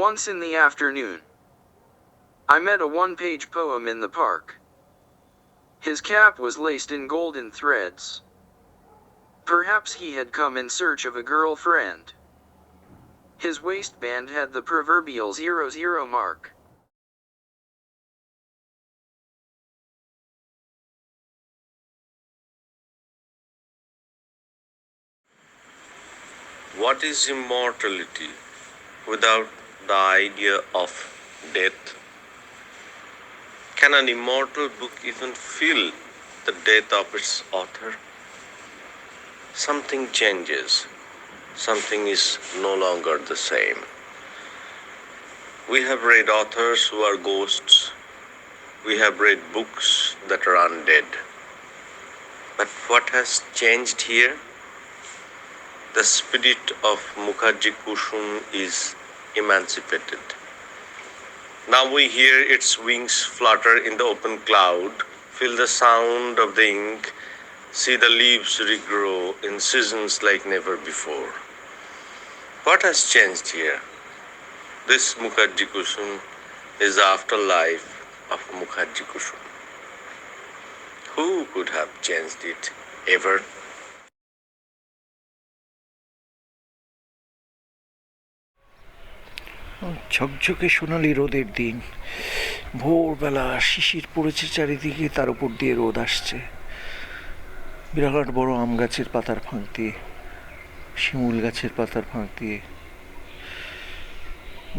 Once in the afternoon, I met a one-page poem in the park. His cap was laced in golden threads. Perhaps he had come in search of a girlfriend. His waistband had the proverbial 00 mark. What is immortality without the idea of death? Can an immortal book even feel the death of its author? Something changes. Something is no longer the same. We have read authors who are ghosts. We have read books that are undead. But what has changed here? The spirit of Mukherjee Kushum is emancipated. Now we hear its wings flutter in the open cloud, feel the sound of the ink, see the leaves regrow in seasons like never before. What has changed here? This Mukherjee Kushum is the afterlife of Mukherjee Kushum. Who could have changed it ever? ঝকঝকে সোনালি রোদের দিন, ভোরবেলা শিশির পড়েছে চারিদিকে, তার উপর দিয়ে রোদ আসছে। বিরাট বড় আম গাছের পাতার ফাঁক দিয়ে, শিমুল গাছের পাতার ফাঁক দিয়ে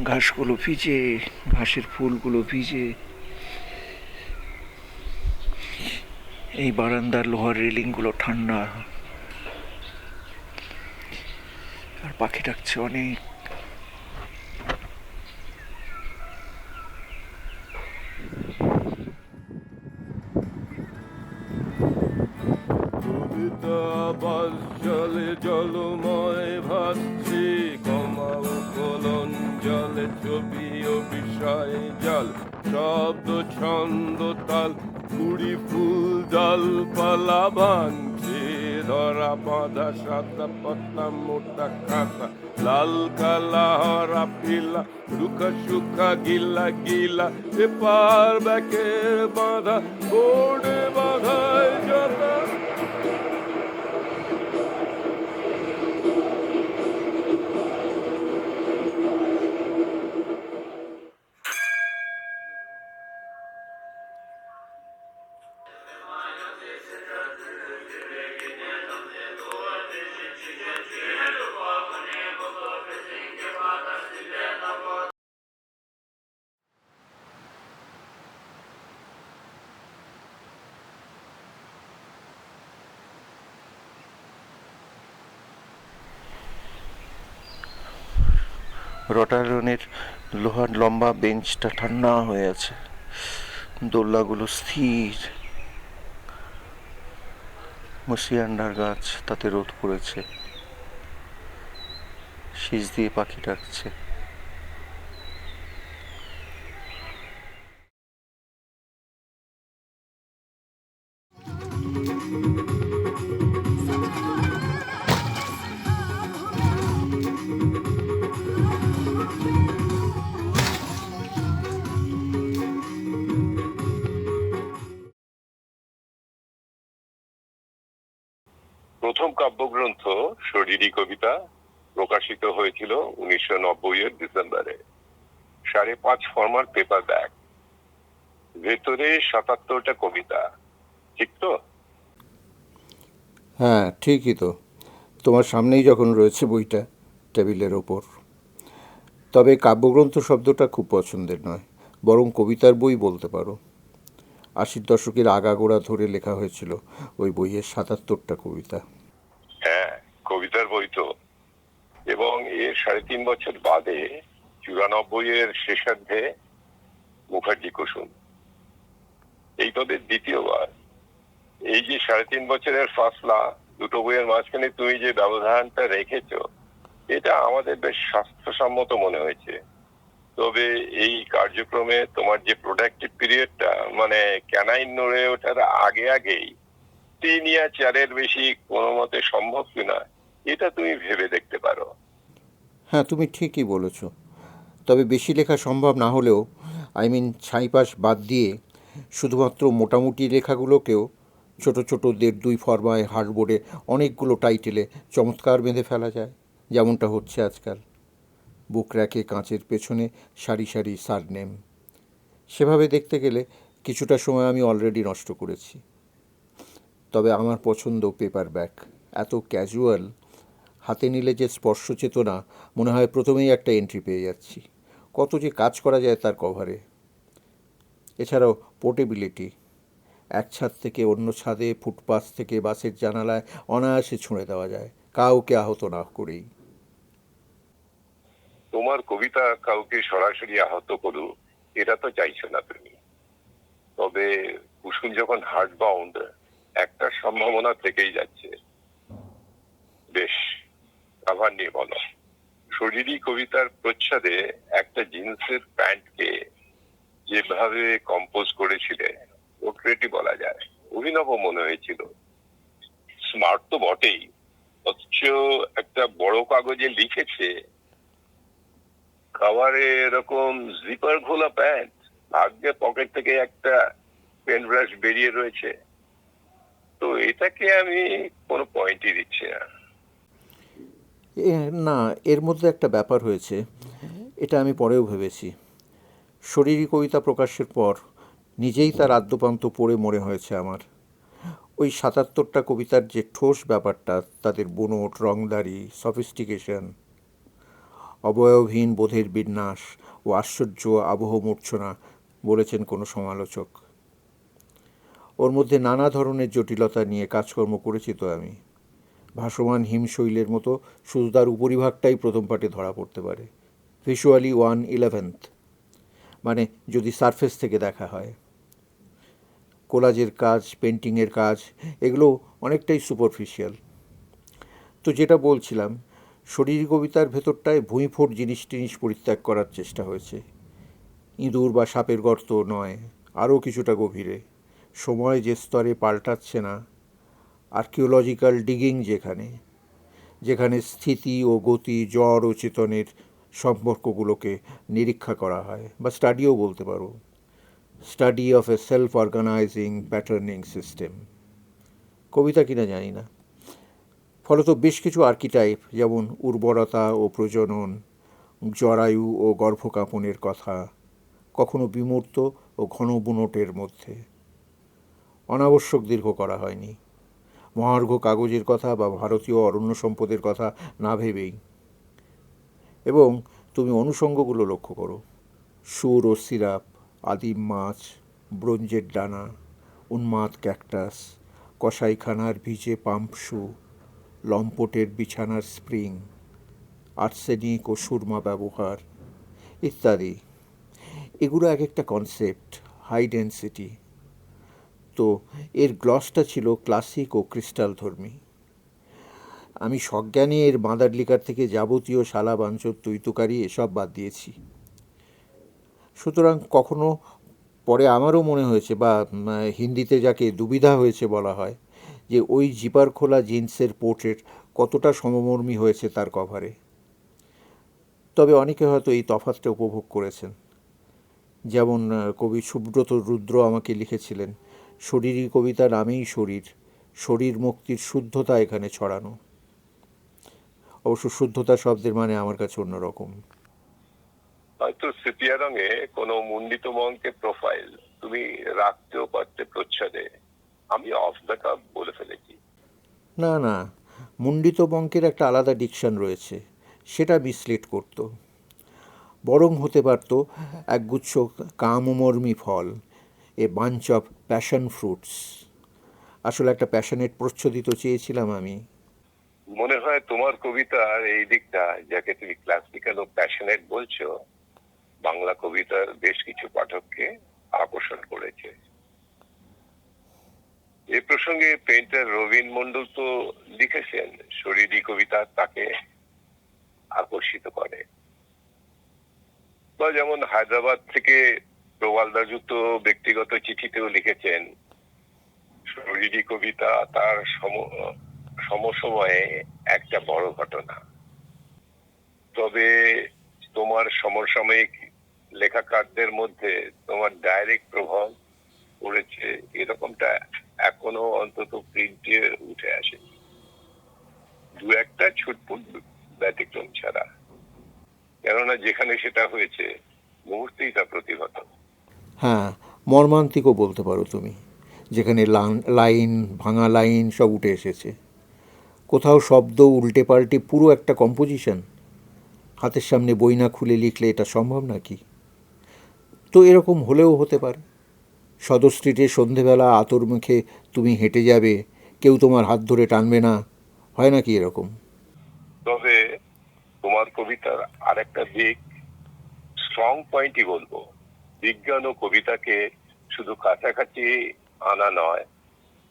ঘাসগুলো ভিজে, ঘাসের ফুলগুলো ভিজে, এই বারান্দার লোহার রেলিংগুলো ঠান্ডা, আর পাখি ডাকছে অনেক। জলে জলময় ভাসছে, কমাও কলন জলে ছবি ও বিষয় জল, শব্দ ছন্দ তাল, কুড়ি ফুল ডালপালা ভাঙছে, ধরা বাঁধা সাদা পাতা মোটা খাতা, লাল কালা হরা পিলা, রুখা সুখা গিলা গিলা, এপার ব্যাকের বাঁধা বোর্ডে বাঁধায় যাতা। রটারনের লোহার লম্বা বেঞ্চটা ঠান্ডা হয়ে আছে, দোলনাগুলো স্থির। মুসিয়ান্ডার গাছ, তাতে রোদ পড়েছে, শীষ দিয়ে পাখি ডাকছে। প্রথম কাব্যগ্রন্থ শরীরী কবিতা প্রকাশিত হয়েছিল 1990-এর ডিসেম্বরে। 5.5 ফরমার পেপার ব্যাগ, ভেতরে 77টা কবিতা। ঠিক তো? হ্যাঁ, ঠিকই তো। তোমার সামনেই যখন রয়েছে বইটা টেবিলের ওপর। তবে কাব্যগ্রন্থ শব্দটা খুব পছন্দের নয়, বরং কবিতার বই বলতে পারো। 80 দশকের আগাগোড়া ধরে লেখা হয়েছিল ওই বইয়ের 77টা কবিতা। হ্যাঁ, কবিতার বই তো। এবং এর 3.5 বছর বাদে 94-এর শেষার্ধে মুখার্জি কুসুম। এই তোদের দ্বিতীয়বার। এই যে 3.5 বছরের ফাসলা, দুটো বইয়ের মাঝখানে তুমি যে ব্যবধানটা রেখেছ, এটা আমাদের বেশ স্বাস্থ্যসম্মত মনে হয়েছে। তবে এই কার্যক্রমে তোমার যে প্রোডাক্টিভ পিরিয়ডটা মানে ক্যানাইন নড়ে ওঠার আগেই 3 या 4 বেশি কোনো মতে সম্ভব কিনা এটা তুমি ভেবে দেখতে পারো। হ্যাঁ, তুমি ঠিকই বলেছ। তবে বেশি লেখা সম্ভব না হলেও ছাইপাশ বাদ দিয়ে শুধুমাত্র মোটামুটি লেখাগুলোকেও ছোট ছোট 1.5-2 ফরমায় হার্ডবোর্ডে অনেকগুলো টাইটেলে চমৎকার বেঁধে ফেলা যায়, যেমনটা হচ্ছে আজকাল। বুক র্যাকে কাঁচের পেছনে সারি সারি সারনেম। সেভাবে দেখতে গেলে কিছুটা সময় আমি অলরেডি নষ্ট করেছি। তবে আমার পছন্দ পেপার ব্যাক। এত ক্যাজুয়াল, হাতে নিলে যে স্পর্শ চেতনা, মনে হয় প্রথমেই একটা এন্ট্রি পেয়ে যাচ্ছি। কত যে কাজ করা যায় তার কভারে। এছাড়াও পোর্টেবিলিটি, এক ছাদ থেকে অন্য ছাদে, ফুটপাথ থেকে বাসের জানালায় অনায়াসে ছুঁড়ে দেওয়া যায়, কাউকে আহত না করেই। তোমার কবিতা কাউকে সরাসরি আহত করুক এটা তো চাইছো না তুমি। তবে কুসুম যখন হার্ড বাউন্ড, একটা সম্ভাবনা থেকেই যাচ্ছে। বেশ, কাভার নিয়ে বলো। শরীরী কবিতার প্রচ্ছদে একটা জিন্সের প্যান্টকে যেভাবে কম্পোজ করেছিলে পোর্ট্রেটই বলা যায়। অভিনব মনে হয়েছিল। স্মার্ট তো বটেই, অথচ একটা বড় কাগজে লিখেছে কাভারে এরকম জিপার খোলা প্যান্ট, ভাগ্যে পকেট থেকে একটা পেন ব্রাশ বেরিয়ে রয়েছে। তো এটাকে আমি কোনো পয়েন্টই দিচ্ছি না। না, এর মধ্যে একটা ব্যাপার হয়েছে, এটা আমি পরেও ভেবেছি। শরীরী কবিতা প্রকাশের পর নিজেই তার আদ্যপান্ত পড়ে মনে হয়েছে আমার। ওই 77টা কবিতার যে ঠোস ব্যাপারটা, তাদের বুনোট, রংদারি, সফিস্টিকেশন, অবয়বহীন বোধের বিন্যাস ও আশ্চর্য আবহ মূর্ছনা, বলেছেন কোনো সমালোচক। ওর মধ্যে নানা ধরনের জটিলতা নিয়ে কাজকর্ম করেছি তো আমি। ভাসমান হিমশৈলের মতো শুধু তার উপরিভাগটাই প্রথম পাটে ধরা পড়তে পারে, ভিজুয়ালি 1/11, মানে যদি সারফেস থেকে দেখা হয়। কোলাজের কাজ, পেন্টিংয়ের কাজ, এগুলো অনেকটাই সুপারফিশিয়াল। তো যেটা বলছিলাম, শরীরী কবিতার ভেতরটায় ভুঁইফোড় জিনিস টিনিস পরিত্যাগ করার চেষ্টা হয়েছে। ইঁদুর বা সাপের গর্ত নয়, আরও কিছুটা গভীরে। সময় যে স্তরে পাল্টাচ্ছে না, আর্কিওলজিক্যাল ডিগিং যেখানে যেখানে স্থিতি ও গতি, জ্বর ও চেতনের সম্পর্কগুলোকে নিরীক্ষা করা হয়, বা স্টাডিও বলতে পারো। Study of a self organizing patterning system. কবিতা কিনা জানি না। ফলত বেশ কিছু আর্কিটাইপ, যেমন উর্বরতা ও প্রজনন, জরায়ু ও গর্ভকাপনের কথা, কখনো বিমূর্ত ও ঘন বুনোটের মধ্যে। অনাবশ্যক দীর্ঘ করা হয়নি মহার্ঘ কাগজের কথা বা ভারতীয় অরণ্য সম্পদের কথা না ভেবেই। এবং তুমি অনুষঙ্গগুলো লক্ষ্য করো: সুর ও সিরাপ, আদিম মাছ, ব্রোঞ্জের ডানা, উন্মাদ ক্যাকটাস, কসাইখানার ভিজে পাম্প শু, লম্পটের বিছানার স্প্রিং, আর্সেনিক ও সুরমা ব্যবহার ইত্যাদি। এগুলো এক একটা কনসেপ্ট, হাই ডেন্সিটি। তো এর গ্লসটা ছিল ক্লাসিক ও ক্রিস্টাল ধর্মী। আমি সজ্ঞানে এর বাঁদার লিকার থেকে যাবতীয় শালা বাঞ্চর তুইতুকারি এসব বাদ দিয়েছি। সুতরাং কখনো পরে আমারও মনে হয়েছে, বা হিন্দিতে যাকে দুবিধা হয়েছে বলা হয়, যে ওই জিপার খোলা জিন্সের পোর্ট্রেট কতটা সমমর্মী হয়েছে তার কভারে। তবে অনেকে হয়তো এই তফাৎটা উপভোগ করেছেন। যেমন কবি সুব্রত রুদ্র আমাকে লিখেছিলেন, শরীরী কবিতা নামেই শরীর, শরীর মুক্তির শুদ্ধতা এখানে ছড়ানো। অবশ্য শুদ্ধতা শব্দের মানে আমার কাছে অন্যরকম। হয়তো সেপিয়া রঙে কোনো মুন্ডিত মঙ্কের প্রোফাইল তুমি রাখতেও পারতে প্রচ্ছদে। আমি অফ দ্য কাপ বলে ফেলেছি। না না, মুন্ডিত বঙ্কের একটা আলাদা ডিকশন রয়েছে, সেটা মিসলিড করত। বরং হতে পারত একগুচ্ছ কামমর্মী ফল, a bunch of passion fruits. আসলে একটা প্যাশনেট প্রচ্ছদিত চেয়েছিলাম আমি। মনে হয় তোমার কবিতার এই দিকটা, যাকে তুমি ক্লাসিক্যাল ও প্যাশনেট বলছো, বাংলা কবিতার বেশ কিছু পাঠককে আকর্ষণ করেছে। এ প্রসঙ্গে পেইন্টার রবীন মন্ডল তো লিখেছেন, শরীরী কবিতা তাকে আকর্ষিত করে। বা যেমন হায়দ্রাবাদ থেকে প্রবাল দাশগুপ্ত তো ব্যক্তিগত চিঠিতেও লিখেছেন, শরীরী কবিতা তার সমসময়ে একটা বড় ঘটনা। তবে তোমার সমসাময়িক লেখাকারদের মধ্যে তোমার ডাইরেক্ট প্রভাব পড়েছে এরকমটা এখনো অন্তত প্রিন্টে উঠে আসে, দু একটা ছুটপুট ব্যতিক্রম ছাড়া। কেননা যেখানে সেটা হয়েছে মুহূর্তেই তা প্রতিহত। হ্যাঁ, মর্মান্তিকও বলতে পারো তুমি, যেখানে লাইন ভাঙা লাইন সব উঠে এসেছে, কোথাও শব্দ উল্টে পাল্টে পুরো একটা কম্পোজিশন। হাতের সামনে বই না খুলে লিখলে এটা সম্ভব নাকি? তো এরকম হলেও হতে পারে। সদর স্ট্রিটে সন্ধেবেলা আতর মুখে তুমি হেঁটে যাবে, কেউ তোমার হাত ধরে টানবে না, হয় নাকি এরকম? তবে তোমার কবিতার আরেকটা দিক, স্ট্রং পয়েন্টই বলবো, বিজ্ঞান ও কবিতাকে শুধু কাছাকাছি আনা নয়,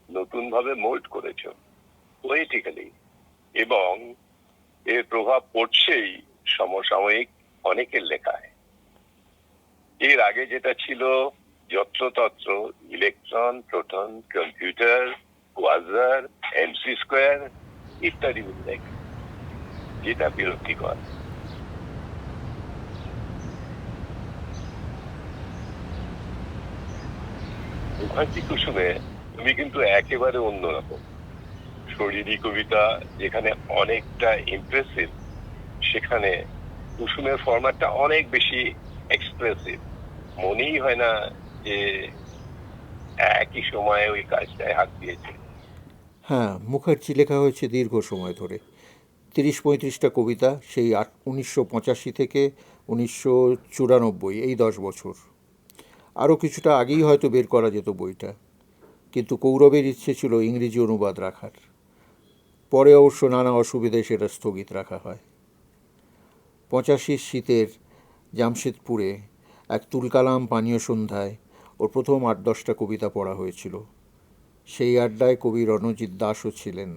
নতুন ভাবে মোল্ড করেছো পোয়েটিক্যালি, এবং এর প্রভাব পড়ছেই সমসাময়িক অনেকের লেখায়। এর আগে যেটা ছিল যত্রতত্র electron, proton, computer, quasar, MC square ইত্যাদি উল্লেখ, যেটা বিরক্তিকর। মুখার্জি কুসুমে তুমি কিন্তু একেবারে অন্যরকম। শরীরী কবিতা যেখানে অনেকটা ইমপ্রেসিভ, সেখানে কুসুমের ফরম্যাটটা অনেক বেশি এক্সপ্রেসিভ। মনেই হয় না যে একই সময়ে ওই কাজটায় হাত দিয়েছে। হ্যাঁ, মুখার্জি লেখা হয়েছে দীর্ঘ সময় ধরে, ৩০-৩৫টা কবিতা, সেই 1985 থেকে 1994, এই 10 বছর। আরও কিছুটা আগেই হয়তো বের করা যেত বইটা, কিন্তু কৌরবের ইচ্ছে ছিল ইংরেজি অনুবাদ রাখার। পরে অবশ্য নানা অসুবিধায় সেটা স্থগিত রাখা হয়। 85 শীতের জামশেদপুরে এক তুলকালাম পানীয় সন্ধ্যায় ওর প্রথম 8-10টা কবিতা পড়া হয়েছিল। সেই আড্ডায় কবি রণজিৎ দাসও ছিলেন।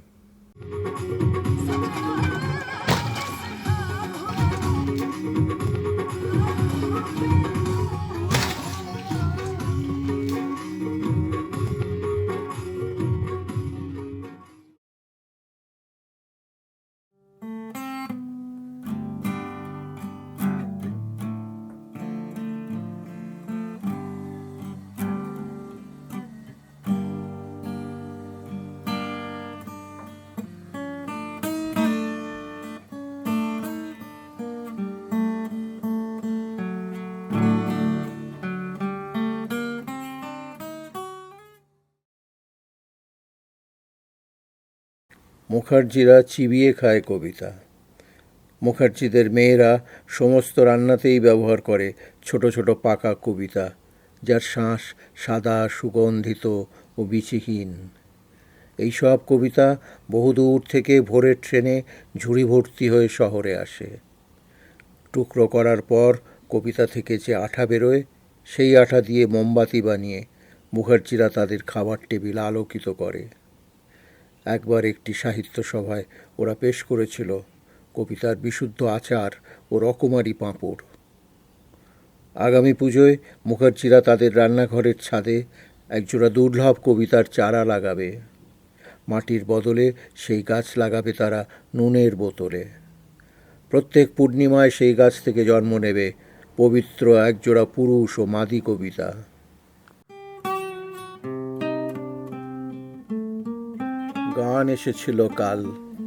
মুখার্জিরা চিবিয়ে খায় কবিতা। মুখার্জিদের মেয়েরা সমস্ত রান্নাতেই ব্যবহার করে ছোট ছোট পাকা কবিতা, যার শাঁস সাদা, সুগন্ধিত ও বিচিহীন। এই সব কবিতা বহুদূর থেকে ভোরের ট্রেনে ঝুড়ি ভর্তি হয়ে শহরে আসে। টুকরো করার পর কবিতা থেকে যে আঠা বেরোয়, সেই আঠা দিয়ে মোমবাতি বানিয়ে মুখার্জিরা তাদের খাবার টেবিল আলোকিত করে। একবার একটি সাহিত্য সভায় ওরা পেশ করেছিল কবিতার বিশুদ্ধ আচার ও রকমারি পাঁপড়। আগামী পুজোয় মুখার্জিরা তাদের রান্নাঘরের ছাদে একজোড়া দুর্লভ কবিতার চারা লাগাবে। মাটির বদলে সেই গাছ লাগাবে তারা নুনের বোতলে। প্রত্যেক পূর্ণিমায় সেই গাছ থেকে জন্ম নেবে পবিত্র একজোড়া পুরুষ ও মাদি কবিতা। গান এসেছিল কাল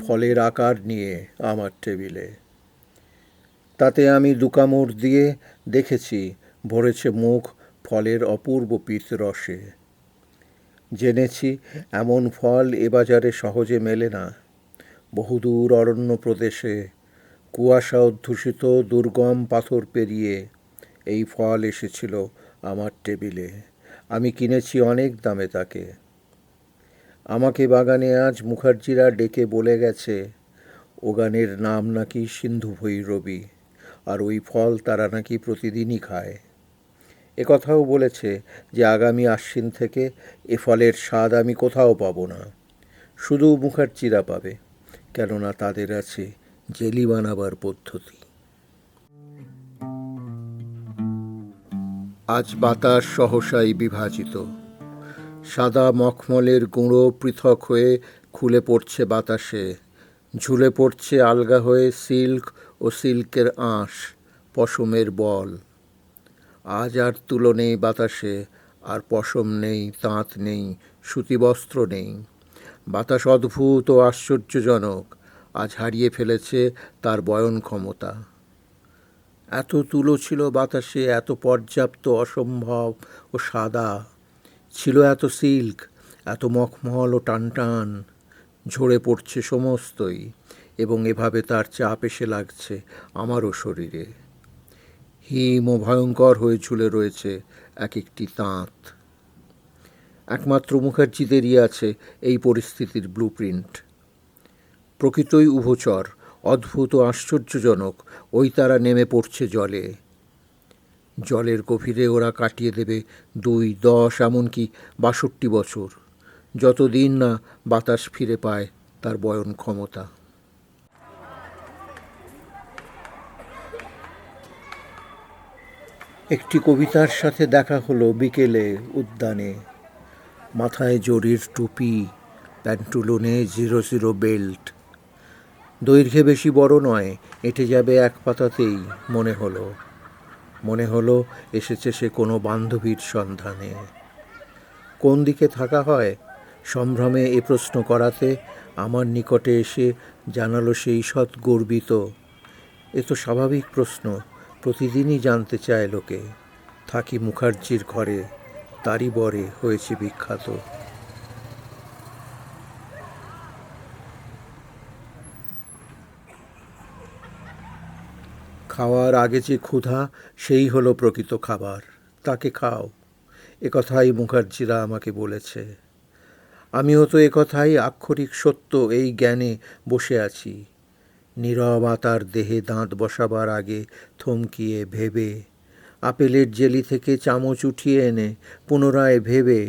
ফলের আকার নিয়ে আমার টেবিলে। তাতে আমি 2 কামড় দিয়ে দেখেছি ভরেছে মুখ ফলের অপূর্ব পীত রসে। জেনেছি এমন ফল এ বাজারে সহজে মেলে না। বহুদূর অরণ্য প্রদেশে কুয়াশা অধ্যুষিত দুর্গম পাথর পেরিয়ে এই ফল এসেছিল আমার টেবিলে। আমি কিনেছি অনেক দামে তাকে। আমাকে বাগানে আজ মুখার্জিরা ডেকে বলে গেছে ও গানের নাম নাকি সিন্ধু ভৈরবী, আর ওই ফল তারা নাকি প্রতিদিনই খায়। একথাও বলেছে যে আগামী আশ্বিন থেকে এ ফলের স্বাদ আমি কোথাও পাবো না, শুধু মুখার্জিরা পাবে, কেননা তাদের আছে জেলি বানাবার পদ্ধতি। আজ বাতাস সহসাই বিভাজিত, সাদা মখমলের গুঁড়ো পৃথক হয়ে খুলে পড়ছে বাতাসে, ঝুলে পড়ছে আলগা হয়ে সিল্ক ও সিল্কের আঁশ, পশমের বল। আজ আর তুলো নেই বাতাসে, আর পশম নেই, তাঁত নেই, সুতিবস্ত্র নেই। বাতাস অদ্ভুত ও আশ্চর্যজনক, আজ হারিয়ে ফেলেছে তার বয়ন ক্ষমতা। এত তুলো ছিল বাতাসে, এত পর্যাপ্ত, অসম্ভব ও সাদা। ছিল এত সিল্ক, এত মখমল ও টানটান। ঝরে পড়ছে সমস্তই, এবং এভাবে তার চাপ এসে লাগছে আমারও শরীরে। হিম ও ভয়ঙ্কর হয়ে ঝুলে রয়েছে এক একটি তাঁত। একমাত্র মুখার্জিদেরই আছে এই পরিস্থিতির ব্লুপ্রিন্ট। প্রকৃতই উভচর, অদ্ভুত ও আশ্চর্যজনক। ওই তারা নেমে পড়ছে জলে। জলের গভীরে ওরা কাটিয়ে দেবে 2, 10, এমনকি 62 বছর, যতদিন না বাতাস ফিরে পায় তার বয়ন ক্ষমতা। একটি কবিতার সাথে দেখা হলো বিকেলে উদ্যানে। মাথায় জরির টুপি, প্যান্টুলুনে 00 বেল্ট। দৈর্ঘ্যে বেশি বড় নয়, এঁটে যাবে এক পাতাতেই। মনে হলো এসেছে সে কোনো বান্ধবীর সন্ধানে। কোন দিকে থাকা হয়, সম্ভ্রমে এ প্রশ্ন করাতে আমার নিকটে এসে জানালো সেই সৎ গর্বিত, এ তো স্বাভাবিক প্রশ্ন, প্রতিদিনই জানতে চায় লোকে। থাকি মুখার্জির ঘরে, তারই বরে হয়েছে বিখ্যাত। খাওয়ার আগে যে ক্ষুধা, সেই হলো প্রকৃত খাবার। তাকে খাও, একথাই মুখার্জিরা আমাকে বলেছে। আমিও তো একথাই আক্ষরিক সত্য এই জ্ঞানে বসে আছি। নীরব তার দেহে দাঁত বসাবার আগে থমকিয়ে ভেবে, আপেলের জেলি থেকে চামচ উঠিয়ে এনে পুনরায় ভেবে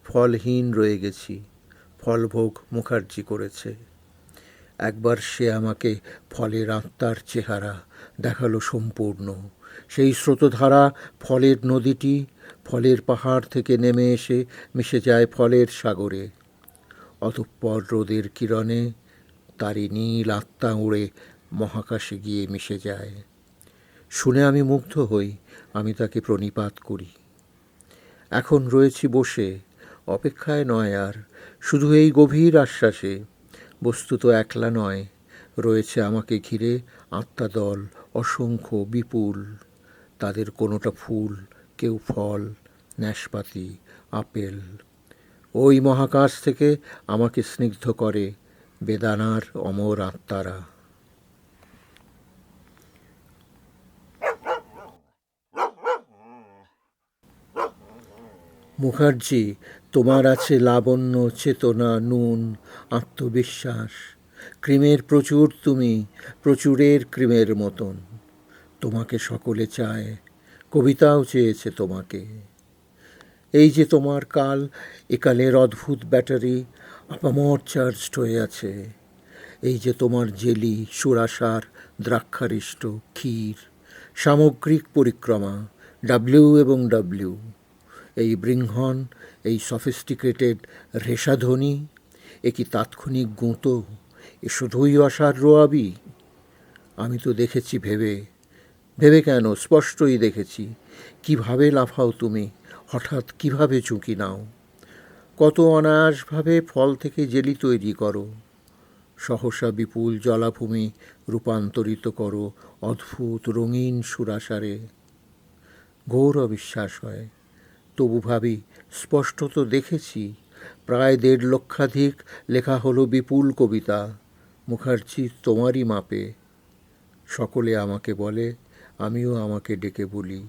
ফলহীন রয়ে গেছি। ফলভোগ মুখার্জি করেছে। একবার সে আমাকে ফলের আত্মার চেহারা দেখালো সম্পূর্ণ। সেই স্রোতধারা, ফলের নদীটি, ফলের পাহাড় থেকে নেমে এসে মিশে যায় ফলের সাগরে। অতঃপর রোদের কিরণে তারই নীল আত্মা উড়ে মহাকাশে গিয়ে মিশে যায়। শুনে আমি মুগ্ধ হই, আমি তাকে প্রণিপাত করি। এখন রয়েছি বসে, অপেক্ষায় নয় আর, শুধু এই গভীর আশ্বাসে। বস্তুত একলা নয়, রয়েছে আমাকে ঘিরে আত্মাদল, অসংখ্য, বিপুল। তাদের কোনোটা ফুল, কেউ ফল, নাশপাতি, আপেল। ওই মহাকাশ থেকে আমাকে স্নিগ্ধ করে বেদানার অমর আত্মারা। মুখার্জি, তোমার আছে লাবণ্য, চেতনা, নুন, আত্মবিশ্বাস। ক্রিমের প্রচুর তুমি, প্রচুরের ক্রিমের মতন। তোমাকে সকলে চায়, কবিতাও চেয়েছে তোমাকে। এই যে তোমার কাল, একালের অদ্ভুত ব্যাটারি আপামর চার্জড হয়ে আছে। এই যে তোমার জেলি, সুরাসার, দ্রাক্ষারিষ্ট, ক্ষীর, সামগ্রিক পরিক্রমা, ডাব্লিউ এবং ডাব্লিউ। এই বৃঙ্ঘন, এই সফিস্টিকেটেড রেশাধ্বনি, এ কি তাৎক্ষণিক গুঁতো, এ শুধুই অসার রোয়াবি? আমি তো দেখেছি ভেবে, ভেবে কেন, স্পষ্টই দেখেছি। কিভাবে লাফাও তুমি, হঠাৎ কিভাবে ঝুঁকি নাও, কত অনায়াসভাবে ফল থেকে জেলি তৈরি করো। সহসা বিপুল জলাভূমি রূপান্তরিত করো অদ্ভুত রঙিন সুরাসারে। ঘোর অবিশ্বাস হয়, তবু ভাবি স্পষ্ট তো দেখেছি। প্রায় 1.5 লক্ষাধিক লেখা হলো বিপুল কবিতা, মুখার্জি তোমারই মাপে। সকলে আমাকে বলে, আমিও আমাকে ডেকে বলি,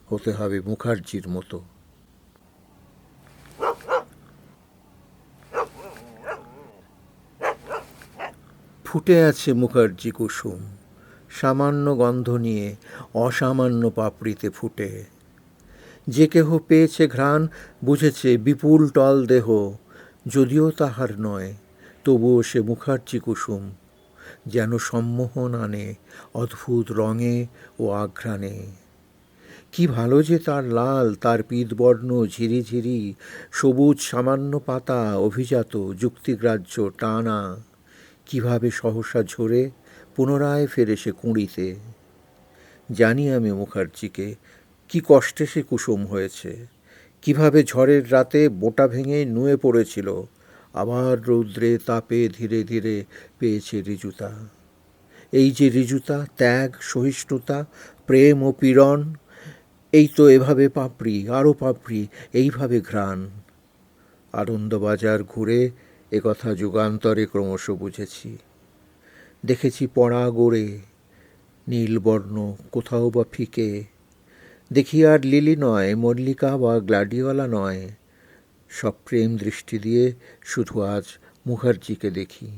হতে হবে মুখার্জির মতো। ফুটে আছে মুখার্জি কুসুম, সামান্য গন্ধ নিয়ে, অসামান্য পাপড়িতে ফুটে। যে কেহ পেয়েছে ঘ্রাণ, বুঝেছে বিপুল টল দেহ, যদিও তাহার নয়, তবুও সে মুখার্জি কুসুম। যেন সম্মোহন আনে অদ্ভুত রঙে ও আঘ্রাণে। কি ভালো যে তার লাল, তার পীতবর্ণ ঝিরিঝিরি, সবুজ সামান্য পাতা অভিজাত যুক্তিগ্রাহ্য টানা, কিভাবে সহসা ঝরে পুনরায় ফেরে সে কুঁড়িতে। জানি আমি মুখার্জিকে, কি কষ্টে সে কুসুম হয়েছে, কিভাবে ঝড়ের রাতে বোটা ভেঙে নুয়ে পড়েছিল, আবার রৌদ্রে তাপে ধীরে ধীরে পেয়েছে ঋজুতা। এই যে ঋজুতা, ত্যাগ, সহিষ্ণুতা, প্রেম ও পীড়ন, এই তো এভাবে পাপড়ি, আরও পাপড়ি, এইভাবে ঘ্রাণ। আনন্দবাজার ঘুরে একথা যুগান্তরে ক্রমশ বুঝেছি। দেখেছি পড়া গড়ে নীলবর্ণ, কোথাও বা ফিকে। দেখি আর লিলি নয়, মল্লিকা বা গ্লাডিওলা নয়, সব প্রেম দৃষ্টি দিয়ে শুধু আজ মুখার্জিকে দেখি।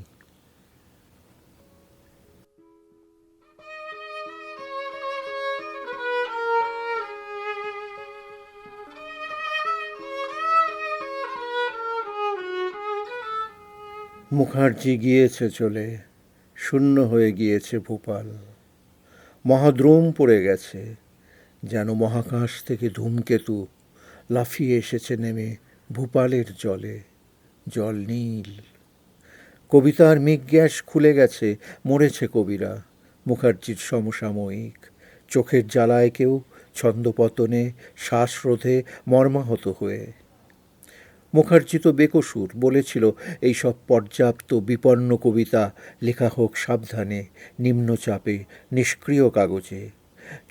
মুখার্জি গিয়েছে চলে, শূন্য হয়ে গিয়েছে ভোপাল। মহাদ্রোম পড়ে গেছে, যেন মহাকাশ থেকে ধূমকেতু লাফিয়ে এসেছে নেমে ভূপালের জলে। জল নীল। কবিতার মেঘ গ্যাস খুলে গেছে, মরেছে কবিরা। মুখার্জির সমসাময়িক চোখের জ্বালায় কেউ ছন্দপতনে, শ্বাসরোধে মর্মাহত হয়ে। মুখার্জি তো বেকসুর, বলেছিল এইসব পর্যাপ্ত বিপন্ন কবিতা লেখা হোক সাবধানে, নিম্নচাপে, নিষ্ক্রিয় কাগজে।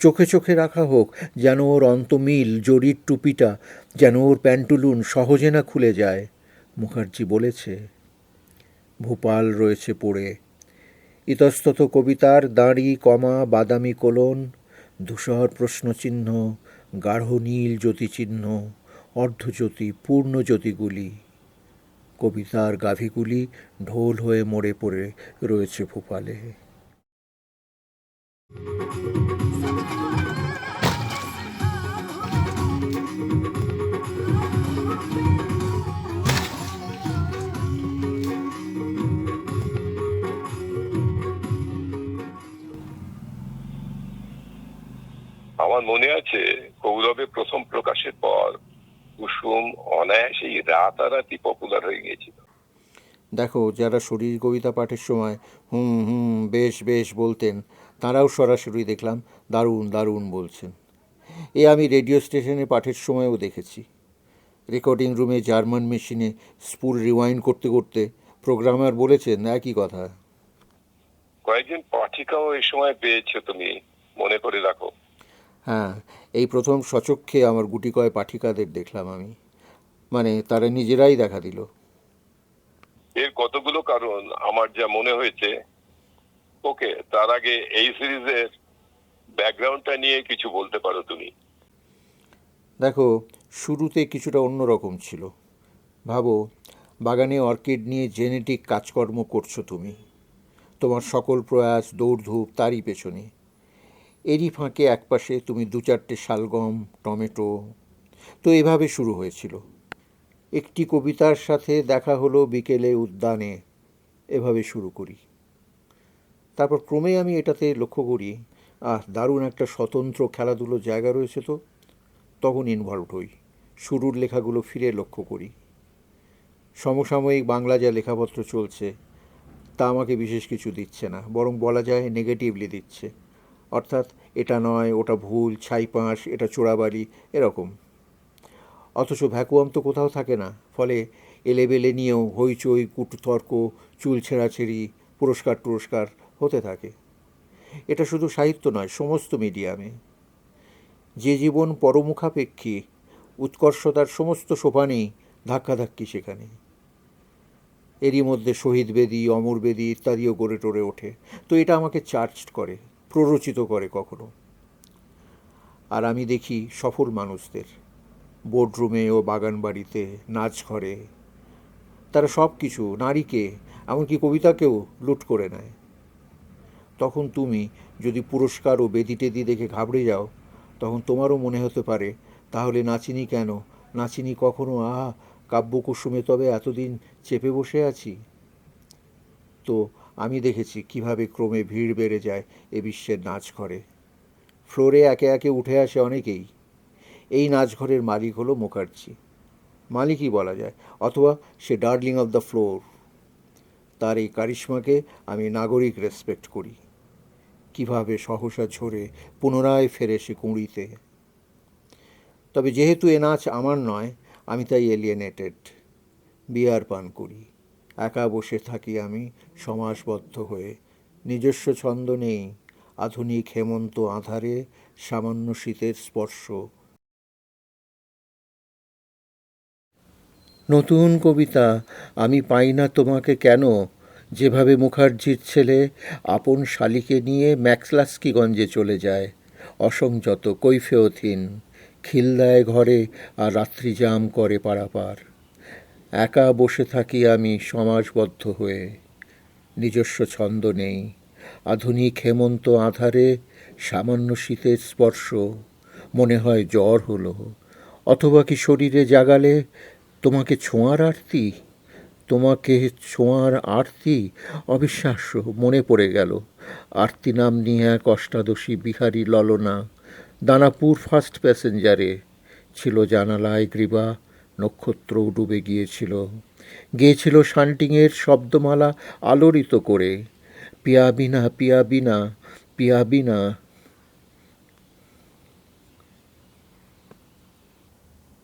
চোখে চোখে রাখা হোক যেন ওর অন্তমিল জরির টুপিটা, যেন ওর প্যান্টুলুন সহজে না খুলে যায়। মুখার্জি বলেছে। ভোপাল রয়েছে পড়ে। ইতস্তত কবিতার দাঁড়ি কমা বাদামি কোলন, ধূসর প্রশ্নচিহ্ন, গাঢ় নীল জ্যোতিচিহ্ন, অর্ধজ্যোতি পূর্ণজ্যোতিগুলি। কবিতার গাভীগুলি ঢোল হয়ে মরে পড়ে রয়েছে ভোপালে। আমার মনে আছে কৌরবে প্রথম প্রকাশের পর কুসুম অনায়াসেই রাতারাতি পপুলার হয়ে গিয়েছিল। দেখো, যারা শরীর কবিতা পাঠের সময় হুম হুম বেশ বেশ বলতেন, তারাও সরাসরি দেখলাম দারুণ দারুণ বলছেন। এ আমি রেডিও স্টেশনে পাঠের সময়ও দেখেছি। রেকর্ডিং রুমে জার্মান মেশিনে স্পুল রিওয়াইন্ড করতে করতে প্রোগ্রামার বলেছেন একই কথা। কয়েকজন পাঠিকাও এই সময় পেয়েছো তুমি, মনে করে রাখো। হ্যাঁ, এই প্রথম সচক্ষে আমার গুটি কয় পাঠিকাদের দেখলাম আমি, মানে তারা নিজেরাই দেখা দিল। এর কতগুলো কারণ আমার যা মনে হয়েছে। ওকে, তার আগে এই সিরিজের ব্যাকগ্রাউন্ডটা নিয়ে কিছু বলতে পারো তুমি? দেখো, শুরুতে কিছুটা অন্যরকম ছিল। ভাবো, বাগানে অর্কিড নিয়ে জেনেটিক কাজকর্ম করছো তুমি, তোমার সকল প্রয়াস দৌড়ধূপ তারই পেছনে। এরই ফাঁকে একপাশে তুমি 2-4টে শালগম, টমেটো। তো এভাবে শুরু হয়েছিল। একটি কবিতার সাথে দেখা হলো বিকেলে উদ্যানে, এভাবে শুরু করি। তারপর ক্রমে আমি এটাতে লক্ষ্য করি দারুণ একটা স্বতন্ত্র খেলাধুলোর জায়গা রয়েছে, তো তখন ইনভলভড হই। শুরুর লেখাগুলো ফিরে লক্ষ্য করি। সমসাময়িক বাংলা যা লেখাপত্র চলছে তা আমাকে বিশেষ কিছু দিচ্ছে না, বরং বলা যায় নেগেটিভলি দিচ্ছে। অর্থাৎ এটা নয়, ওটা ভুল, ছাইপাঁশ, এটা চোরাবাড়ি, এরকম। অথচ ভ্যাকুয়াম তো কোথাও থাকে না, ফলে এলেবেলে নিয়েও হইচই, কুটতর্ক, চুল ছেঁড়াছেড়ি, পুরস্কার হতে থাকে। এটা শুধু সাহিত্য নয়, সমস্ত মিডিয়ামে। যে জীবন পরমুখাপেক্ষী, উৎকর্ষতার সমস্ত সোপানেই ধাক্কাধাক্কি সেখানে। এরই মধ্যে শহীদ বেদী, অমর বেদী ইত্যাদিও গড়ে টড়ে ওঠে। তো এটা আমাকে চার্জড করে, প্ররোচিত করে কখনো। আর আমি দেখি সফল মানুষদের বোর্ডরুমে ও বাগান বাড়িতে, নাচ ঘরে, তারা সব কিছু, নারীকে, এমনকি কবিতাকেও লুট করে নেয়। তখন তুমি যদি পুরস্কার ও বেদি টেদি দেখে ঘাবড়ে যাও, তখন তোমারও মনে হতে পারে তাহলে নাচিনি কেন, নাচিনি কখনো, কাব্যকুসুমে তবে এতদিন চেপে বসে আছি। তো আমি দেখেছি কিভাবে ক্রমে ভিড় বেড়ে যায় এ বিশ্বের নাচ ঘরে। ফ্লোরে একে একে উঠে আসে অনেকেই। এই নাচঘরের মালিক হলো মুখার্জি, মালিকই বলা যায়, অথবা সে ডার্লিং অফ দ্য ফ্লোর। তার এই কারিশমাকে আমি নাগরিক রেসপেক্ট করি। কিভাবে সহসা ঝরে পুনরায় ফেরে সে কুঁড়িতে। তবে যেহেতু এ নাচ আমার নয়, আমি তাই এলিয়েনেটেড। বিয়ার পান করি, একা বসে থাকি আমি সমাসবদ্ধ হয়ে। নিজস্ব ছন্দ নেই, আধুনিক হেমন্ত আঁধারে সামান্য শীতের স্পর্শ। নতুন কবিতা আমি পাই না তোমাকে কেন, যেভাবে মুখার্জির ছেলে আপন শালিকে নিয়ে ম্যাক্সলাস্কিগঞ্জে চলে যায়, অসংযত কৈফিয়তহীন, খিল দেয় ঘরে আর রাত্রি জাম করে পারাপার। একা বসে থাকি আমি সমাজবদ্ধ হয়ে। নিজস্ব ছন্দ নেই, আধুনিক হেমন্ত আঁধারে সামান্য শীতের স্পর্শ। মনে হয় জ্বর হলো, অথবা কি শরীরে জাগালে তোমাকে ছোঁয়ার আরতি, তোমাকে ছোঁয়ার আরতি। অবিশ্বাস্য, মনে পড়ে গেল আরতি নাম নিয়ে এক অষ্টাদশী বিহারী ললনা। দানাপুর ফার্স্ট প্যাসেঞ্জারে ছিল জানালায় গ্রীবা, নক্ষত্রও ডুবে গিয়েছিল। গেয়েছিল শান্টিংয়ের শব্দমালা আলোড়িত করে, পিয়া বিনা পিয়া বিনা পিয়া বিনা।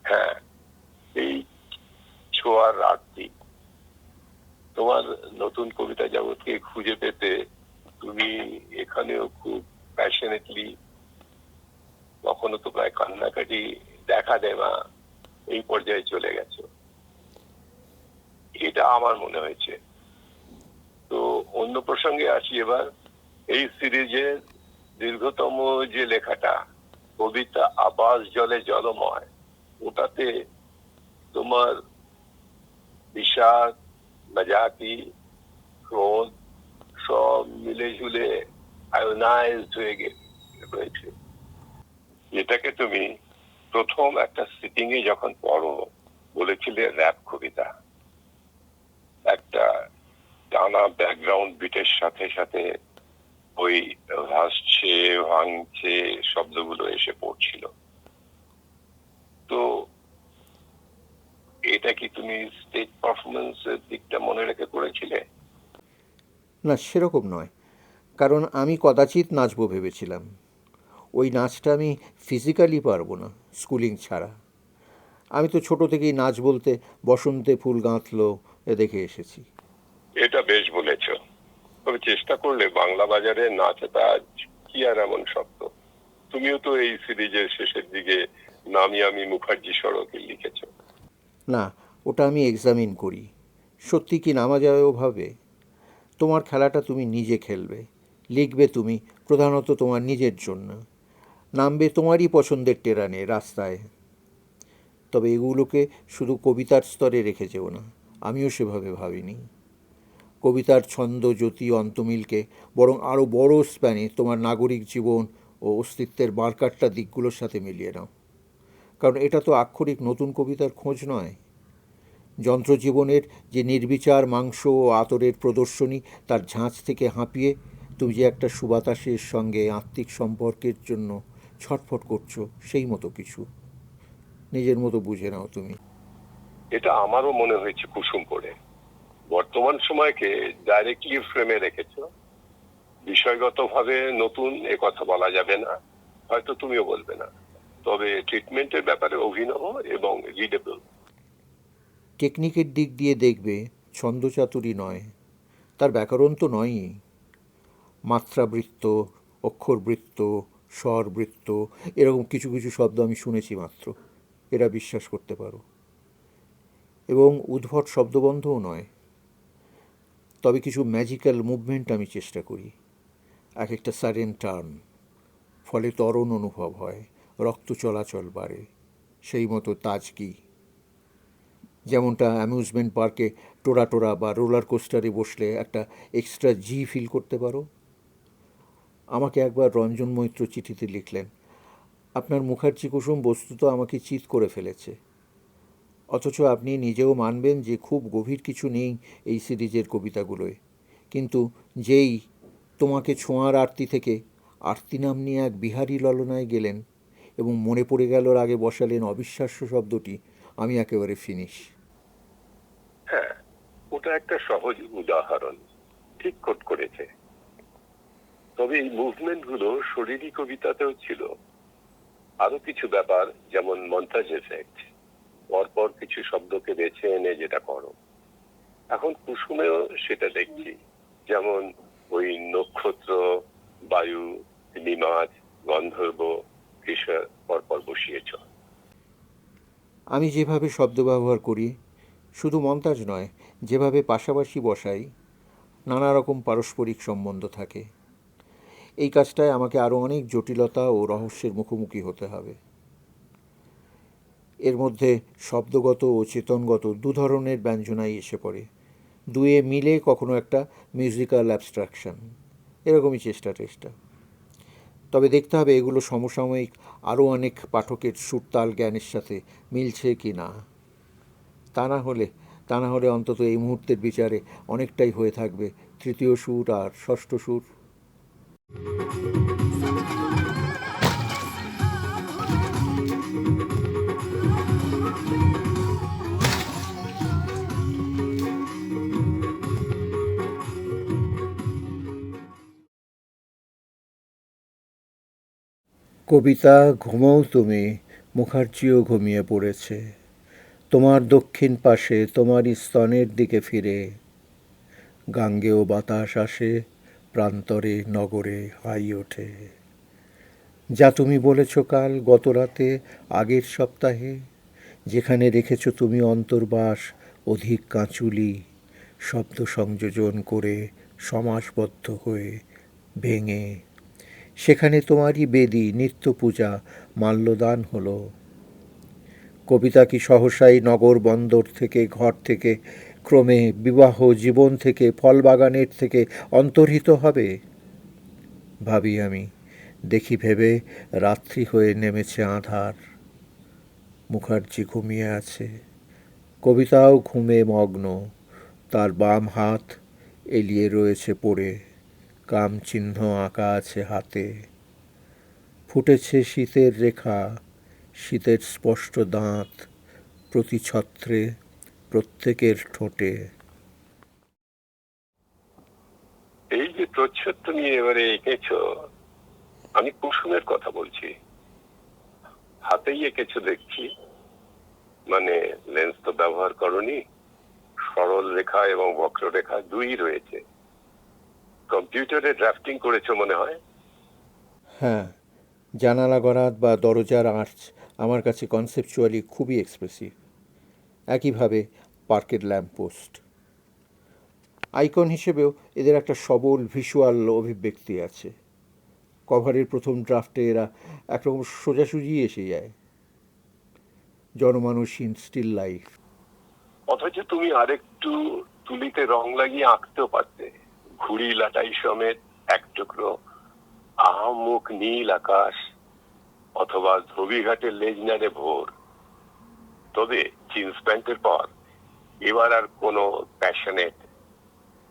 হ্যাঁ, এই ছোঁয়ার আরতি। তোমার নতুন কবিতা জগৎকে খুঁজে পেতে তুমি এখানেও খুব প্যাশনেটলি, কখনো তো প্রায় কান্নাকাটি দেখা দেওয়া এই পর্যায়ে চলে গেছো, এটা আমার মনে হয়েছে। তো অন্য প্রসঙ্গে আসি এবার। এই সিরিজের দীর্ঘতম যে লেখাটা, কবিতা আবাস জলে জলময়, ওটাতে তোমার বিষাদ, মজাকি, ক্রোধ সব মিলে ঝুলে আয়োনাইজড হয়ে রয়েছে। এটাকে তুমি প্রথম একটা সিটিং এ যখন পড়ো বলেছিলে র্যাপ কবিতা। একটা টানা ব্যাকগ্রাউন্ড বিটের সাথে সাথে ওই ভাসছে ভাঙছে শব্দগুলো এসে পড়ছিল। তো এটা কি তুমি স্টেজ পারফরমেন্সের দিকটা মনে রেখে করেছিলে? না, সেরকম নয়, কারণ আমি কদাচিৎ নাচবো ভেবেছিলাম। ওই নাচটা আমি ফিজিক্যালি পারবো না, স্কুলিং ছাড়া। আমি তো ছোট থেকেই নাচ বলতে বসন্তে ফুল গাঁথলো এ দেখে এসেছি। এটা বেশ বলেছ। তবে চেষ্টা করলে বাংলা বাজারে নাচে তাজ কি আর এমন শব্দ। তুমিও তো এই সিরিজের শেষের দিকে নামি আমি মুখার্জি সড়কে লিখেছ। না, ওটা আমি এক্সামিন করি, সত্যি কি নামা যাবে ওভাবে। তোমার খেলাটা তুমি নিজে খেলবে, লিখবে তুমি প্রধানত তোমার নিজের জন্য, নামবে তোমারই পছন্দের টেরানে রাস্তায়। তবে এগুলোকে শুধু কবিতার স্তরে রেখে যেও না, আমিও সেভাবে ভাবিনি। কবিতার ছন্দ জ্যোতি অন্তমিলকে বরং আরও বড় স্প্যানে তোমার নাগরিক জীবন ও অস্তিত্বের মার্কাট্টা দিকগুলোর সাথে মিলিয়ে নাও। কারণ এটা তো আক্ষরিক নতুন কবিতার খোঁজ নয়। যন্ত্রজীবনের যে নির্বিচার মাংস ও আতরের প্রদর্শনী, তার ঝাঁজ থেকে হাঁপিয়ে তুমি যে একটা সুবাতাসের সঙ্গে আত্মিক সম্পর্কের জন্য ছটফট করছো, সেই মতো কিছু। নিজের মতো বুঝে নাও তুমি। এটা আমারও মনে হয়েছে কুসুম পড়ে। বর্তমান সময়কে ডাইরেক্টলি ফ্রেমে রেখেছ। বিষয়গতভাবে নতুন এ কথা বলা যাবে না, হয়তো তুমিও বলবে না, তবে ট্রিটমেন্টের ব্যাপারে অভিনব এবং রিডেবল। টেকনিকের দিক দিয়ে দেখবে ছন্দচাতুরি নয়, তার ব্যাকরণ তো নয়ই। মাত্রাবৃত্ত, অক্ষরবৃত্ত, স্বরবৃত্ত, এরকম কিছু কিছু শব্দ আমি শুনেছি মাত্র, এরা বিশ্বাস করতে পারো। এবং উদ্ভট শব্দবন্ধও নয়। তবে কিছু ম্যাজিক্যাল মুভমেন্ট আমি চেষ্টা করি, এক একটা সাডেন টার্ন, ফলে ত্বরণ অনুভব হয়, রক্ত চলাচল বাড়ে, সেই মতো তাজগি। যেমনটা অ্যামিউজমেন্ট পার্কে টোরা টোরা বা রোলার কোস্টারে বসলে একটা এক্সট্রা জি ফিল করতে পারো। আমাকে একবার রঞ্জন মৈত্র চিঠিতে লিখলেন, আপনার মুখার্জি কুসুম বস্তুত আমাকে চিৎ করে ফেলেছে, অথচ আপনি নিজেও মানবেন যে খুব গভীর কিছু নেই এই সিরিজের কবিতাগুলোয়। কিন্তু যেই তোমাকে ছোঁয়ার আরতি থেকে আরতি নাম নিয়ে এক বিহারী ললনায় গেলেন এবং মনে পড়ে গেল আগে বসালেন অবিশ্বাস্য শব্দটি, আমি একেবারে ফিনিশ। হ্যাঁ, ওটা একটা সহজ উদাহরণ, ঠিক কোট করেছে। তবে এই মুভমেন্ট গুলো শরীরী কবিতাতেও ছিল। আরো কিছু ব্যাপার, যেমন মন্টাজ এফেক্ট, পরপর কিছু শব্দকে বেছে এনে যেটা করো। এখন কুসুমেও সেটা দেখছি, যেমন ওই নক্ষত্র, বায়ু, নিমাজ, গন্ধর্ব, কিশোর পরপর বসিয়েছ। আমি যেভাবে শব্দ ব্যবহার করি, শুধু মন্তাজ নয়, যেভাবে পাশাপাশি বসাই, নানা রকম পারস্পরিক সম্বন্ধ থাকে। এই কাজটায় আমাকে আরও অনেক জটিলতা ও রহস্যের মুখোমুখি হতে হবে। এর মধ্যে শব্দগত ও চেতনগত দু ধরনের ব্যঞ্জনাই এসে পড়ে, দুয়ে মিলে কখনো একটা মিউজিক্যাল অ্যাবস্ট্রাকশন, এরকমই চেষ্টা। তবে দেখতে হবে এগুলো সমসাময়িক আরও অনেক পাঠকের সুরতাল জ্ঞানের সাথে মিলছে কি না। তা না হলে অন্তত এই মুহূর্তের বিচারে অনেকটাই হয়ে থাকবে তৃতীয় সুর আর ষষ্ঠ সুর। কবিতা, ঘুমোও তুমি, মুখার্জিও ঘুমিয়ে পড়েছে। তোমার দক্ষিণ পাশে তোমারই স্তনের দিকে ফিরে গাঙ্গেয় বাতাস আসে, প্রান্তরে নগরে হাই ওঠে। যা তুমি বলেছ কাল গত রাতে আগের সপ্তাহে, যেখানে রেখেছ তুমি অন্তর্বাস অধিক কাঁচুলি, শব্দ সংযোজন করে সমাসবদ্ধ হয়ে ভেঙে, সেখানে তোমারই বেদী নিত্য পূজা মাল্যদান হলো। কবিতা কি সহসাই নগর বন্দর থেকে, ঘর থেকে, ক্রমে বিবাহ জীবন থেকে, ফলবাগানের থেকে অন্তর্হিত হবে? ভাবি আমি, দেখি ভেবে রাত্রি হয়ে নেমেছে আঁধার। মুখার্জি ঘুমিয়ে আছে, কবিতাও ঘুমে মগ্ন, তার বাম হাত এলিয়ে রয়েছে পড়ে, কাম চিহ্ন আঁকা আছে হাতে। ফুটেছে শীতের রেখা, শীতের স্পষ্ট দাঁত প্রতি ছত্রে, প্রত্যেকের ঠোঁটে। এই যে প্রচ্ছদ নিয়ে এবারে এঁকেছ, আমি কুসুমের কথা বলছি। হাতেই এঁকেছ দেখছি, মানে লেন্স তো ব্যবহার করনি, সরল রেখা এবং বক্ররেখা দুই রয়েছে। কম্পিউটারে ড্রাফটিং করেছো মনে হয়। হ্যাঁ, জানালা গরাদ বা দরজার আর্চ আমার কাছে কনসেপচুয়ালি খুবই এক্সপ্রেসিভ। একইভাবে পার্কের ল্যাম্পপোস্ট। আইকন হিসেবেও এদের একটা সবল ভিজুয়াল অভিব্যক্তি আছে। কভারের প্রথম ড্রাফটে এরা একরকম সোজাসুজি এসে যায়, জনমানসহীন স্টিল লাইফ। অথচ তুমি আরেকটু তুলিতে রং লাগিয়ে আঁকতেও পারতে। ঘুড়ি লাটাই সমেত এক টুকরো আহামুখ নীল আকাশ, অথবা ধোবিঘাটের লেজ নাড়ে ভোর। তবে জিন্স প্যান্টের পর এবার আর কোনো প্যাশনেট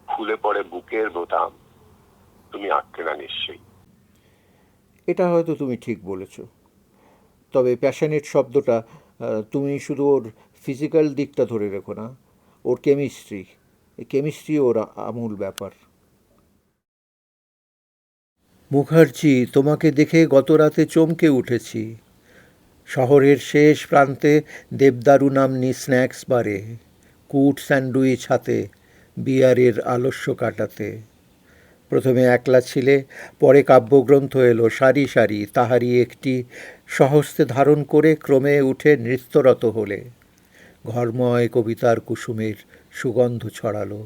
খুলে পড়ে বুকের বোতাম তুমি আঁকতে না নিশ্চয়ই। এটা হয়তো তুমি ঠিক বলেছ। তবে প্যাশনেট শব্দটা তুমি শুধু ওর ফিজিক্যাল দিকটা ধরে রেখো না, ওর কেমিস্ট্রি ওর আমূল ব্যাপার। মুখার্জি, তোমাকে দেখে গত রাতে চমকে উঠেছি। শহরের শেষ প্রান্তে দেবদারু নাম্নী স্ন্যাক্স বারে, কুট স্যান্ডউইচ হাতে, বিয়ারের আলস্য কাটাতে। প্রথমে একলা ছিলে, পরে কাব্যগ্রন্থ এলো সারি সারি, তাহারই একটি সহস্তে ধারণ করে ক্রমে উঠে নৃত্যরত হলে। ঘরময় কবিতার কুসুমের সুগন্ধ ছড়ালো।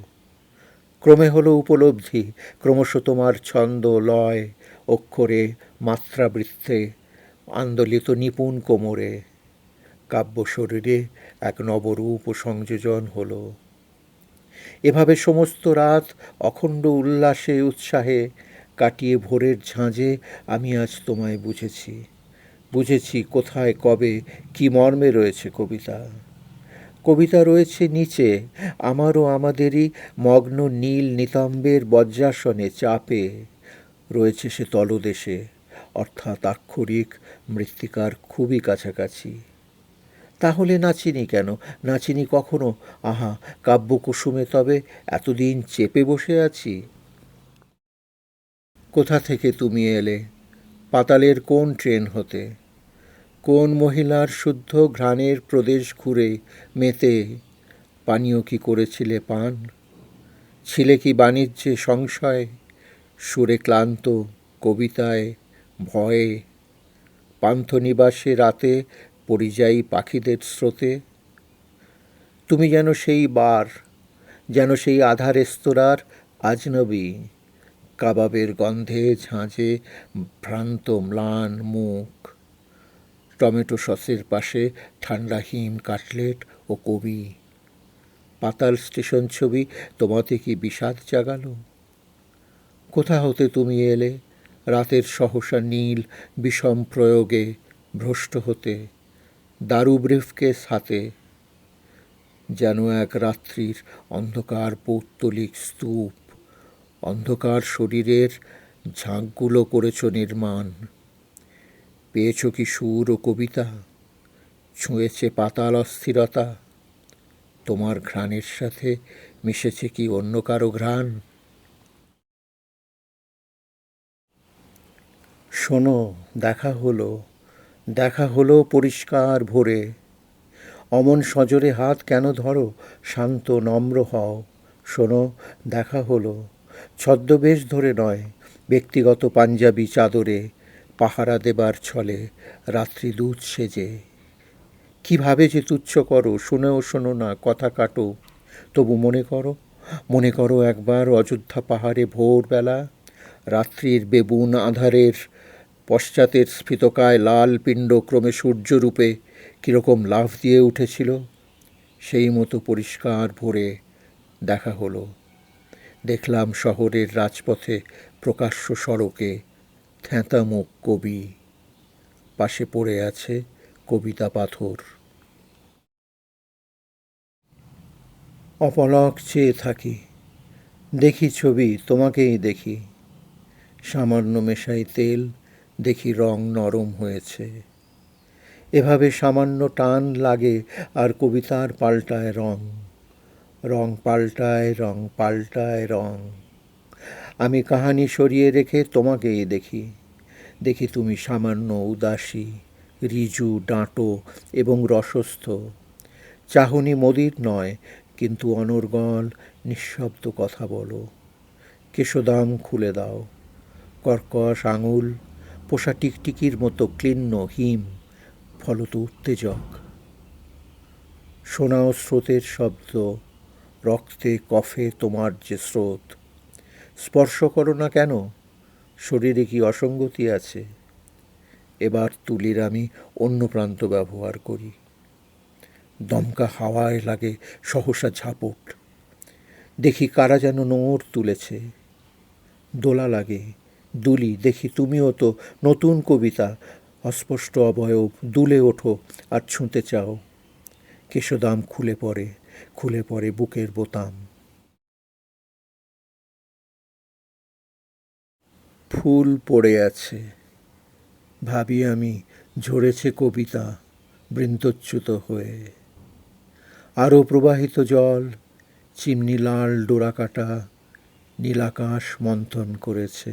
ক্রমে হলো উপলব্ধি, ক্রমশ তোমার ছন্দ লয় অক্ষরে মাত্রাবৃত্তে আন্দোলিত নিপুণ কোমরে। কাব্য শরীরে এক নবরূপ ও সংযোজন হলো। এভাবে সমস্ত রাত অখণ্ড উল্লাসে উৎসাহে কাটিয়ে ভোরের ঝাঁঝে আমি আজ তোমায় বুঝেছি কোথায় কবে কি মর্মে রয়েছে কবিতা। কবিতা রয়েছে নিচে, আমারও আমাদেরই মগ্ন নীল নিতম্বের বজ্রাসনে চাপে। রয়েছে সে তলদেশে, অর্থাৎ আক্ষরিক মৃত্তিকার খুবই কাছাকাছি। তাহলে নাচিনি কেন? নাচিনি কখনো? আহা, কাব্যকুসুমে তবে এতদিন চেপে বসে আছি। কোথা থেকে তুমি এলে? পাতালের কোন ট্রেন হতে? কোন মহিলার শুদ্ধ ঘ্রাণের প্রদেশ ঘুরে মেতে পানীয় কি করেছিলে পান? ছিলে কি বাণিজ্যে সংশয়, সুরে ক্লান্ত, কবিতায় ভয়ে, পান্থনিবাসে রাতে পরিযায়ী পাখিদের স্রোতে? তুমি যেন সেই বার, যেন সেই আধা রেস্তোরাঁর আজনবী, কাবাবের গন্ধে ঝাঁঝে ভ্রান্ত ম্লান মুখ, টমেটো সসের পাশে ঠান্ডা হিম কাটলেট ও কবি। পাতাল স্টেশন ছবি তোমাতে কি বিষাদ জাগালো? কোথা হতে তুমি এলে রাতের সহসা নীল বিষম প্রয়োগে ভ্রষ্ট হতে, দারু ব্রিফকেস হাতে, যেন এক রাত্রির অন্ধকার পৌত্তলিক স্তূপ, অন্ধকার শরীরের ঝাঁকগুলো করেছ নির্মাণ। পেয়েছ কি সুর ও কবিতা? ছুঁয়েছে পাতাল অস্থিরতা? তোমার ঘ্রাণের সাথে মিশেছে কি অন্য কারো ঘ্রাণ? শোনো, দেখা হলো, দেখা হলো পরিষ্কার ভোরে। অমন সজোরে হাত কেন ধরো? শান্ত নম্র হও। শোনো, দেখা হলো, ছদ্মবেশ ধরে নয়, ব্যক্তিগত পাঞ্জাবি চাদরে, পাহারা দেবার ছলে, রাত্রিদূত সেজে। কিভাবে যে তুচ্ছ করো, শুনেও শোনো না, কথা কাটো, তবু মনে করো একবার অযোধ্যা পাহাড়ে ভোরবেলা, রাত্রির বেবুন আধারের পশ্চাতের স্ফীতকায় লাল পিণ্ড ক্রমে সূর্যরূপে কীরকম লাফ দিয়ে উঠেছিল। সেই মতো পরিষ্কার ভোরে দেখা হলো। দেখলাম শহরের রাজপথে প্রকাশ্য সড়কে থ্যাঁতা মুখ কবি, পাশে পড়ে আছে কবিতা পাথর। অপলক চেয়ে থাকি, দেখি ছবি, তোমাকেই দেখি। সামান্য মেশাই তেল, দেখি রং নরম হয়েছে। এভাবে সামান্য টান লাগে আর কবিতার পাল্টায় রং, রং পাল্টায়, রং পাল্টায় রং। আমি কাহানি সরিয়ে রেখে তোমাকেই দেখি। দেখি তুমি সামান্য উদাসী, ঋজু, ডাঁটো এবং রসস্থ। চাহনি মদির নয়, কিন্তু অনর্গল নিঃশব্দ কথা বলো। কেশদাম খুলে দাও, কর্কশ আঙুল পোষা টিকটিকির মতো ক্লিন্ন হিম, ফলত উত্তেজক। শোনাও স্রোতের শব্দ, রক্তে কফে তোমার যে স্রোত। স্পর্শ করো না কেন? শরীরে কি অসঙ্গতি আছে? এবার তুলির আমি অন্য প্রান্ত ব্যবহার করি। দমকা হাওয়ায় লাগে সহসা ঝাপট। দেখি কারা যেন নোঙর তুলেছে। দোলা লাগে, দুলি, দেখি তুমিও তো নতুন কবিতা, অস্পষ্ট অবয়ব, দুলে ওঠো আর ছুঁতে চাও। কেশদাম খুলে পড়ে বুকের বোতাম। ফুল পড়ে আছে, ভাবি আমি, ঝরেছে কবিতা বৃন্তচ্যুত হয়ে। আরও প্রবাহিত জল, চিমনি লাল ডোরাকাটা, নীলাকাশ মন্থন করেছে।